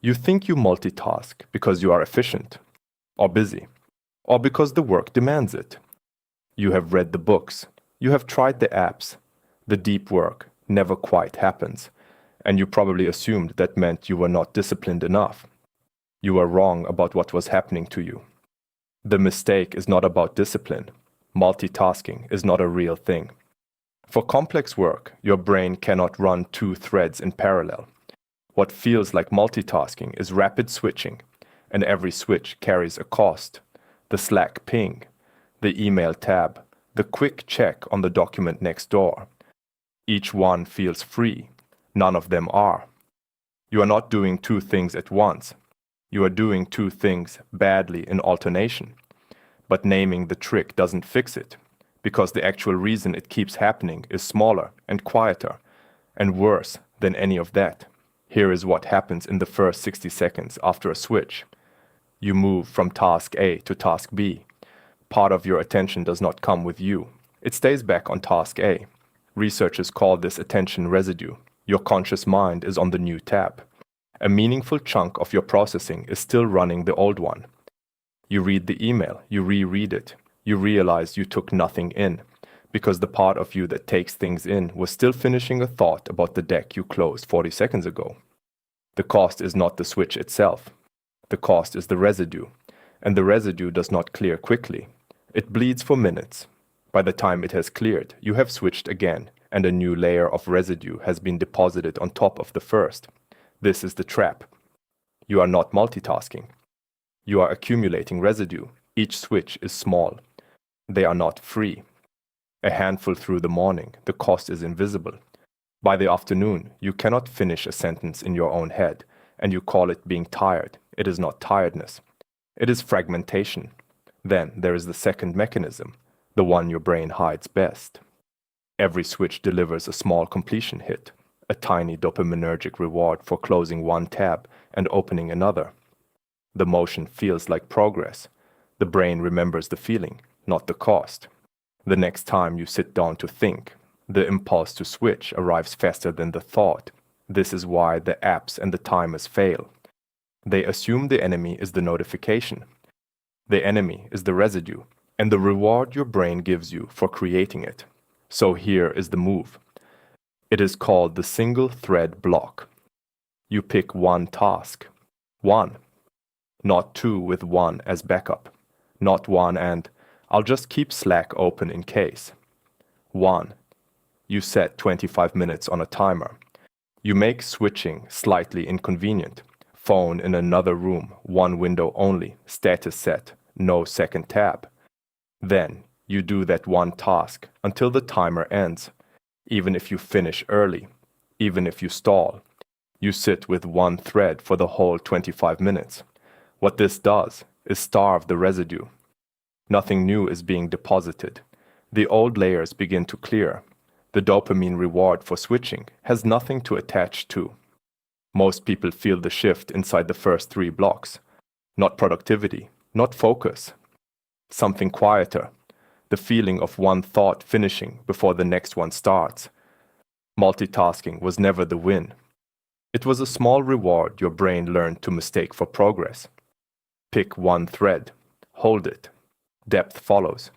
You think you multitask because you are efficient, or busy, or because the work demands it. You have read the books, you have tried the apps. The deep work never quite happens, and you probably assumed that meant you were not disciplined enough. You were wrong about what was happening to you. The mistake is not about discipline. Multitasking is not a real thing. For complex work, your brain cannot run two threads in parallel. What feels like multitasking is rapid switching, and every switch carries a cost. The Slack ping, the email tab, the quick check on the document next door. Each one feels free. None of them are. You are not doing two things at once. You are doing two things badly in alternation. But naming the trick doesn't fix it, because the actual reason it keeps happening is smaller and quieter, and worse than any of that. Here is what happens in the first 60 seconds after a switch. You move from task A to task B. Part of your attention does not come with you. It stays back on task A. Researchers call this attention residue. Your conscious mind is on the new tab. A meaningful chunk of your processing is still running the old one. You read the email, you reread it. You realize you took nothing in, because the part of you that takes things in was still finishing a thought about the deck you closed 40 seconds ago. The cost is not the switch itself. The cost is the residue, and the residue does not clear quickly. It bleeds for minutes. By the time it has cleared, you have switched again, and a new layer of residue has been deposited on top of the first. This is the trap. You are not multitasking. You are accumulating residue. Each switch is small. They are not free. A handful through the morning, the cost is invisible. By the afternoon, you cannot finish a sentence in your own head, and you call it being tired. It is not tiredness. It is fragmentation. Then there is the second mechanism, the one your brain hides best. Every switch delivers a small completion hit, a tiny dopaminergic reward for closing one tab and opening another. The motion feels like progress. The brain remembers the feeling, not the cost. The next time you sit down to think, the impulse to switch arrives faster than the thought. This is why the apps and the timers fail. They assume the enemy is the notification. The enemy is the residue, and the reward your brain gives you for creating it. So here is the move. It is called the single thread block. You pick one task. One. Not two with one as backup. Not one and I'll just keep Slack open in case. One. You set 25 minutes on a timer. You make switching slightly inconvenient. Phone in another room, one window only, status set, no second tab. Then you do that one task until the timer ends. Even if you finish early, even if you stall, you sit with one thread for the whole 25 minutes. What this does is starve the residue. Nothing new is being deposited. The old layers begin to clear. The dopamine reward for switching has nothing to attach to. Most people feel the shift inside the first 3 blocks. Not productivity, not focus. Something quieter. The feeling of one thought finishing before the next one starts. Multitasking was never the win. It was a small reward your brain learned to mistake for progress. Pick one thread. Hold it. Depth follows.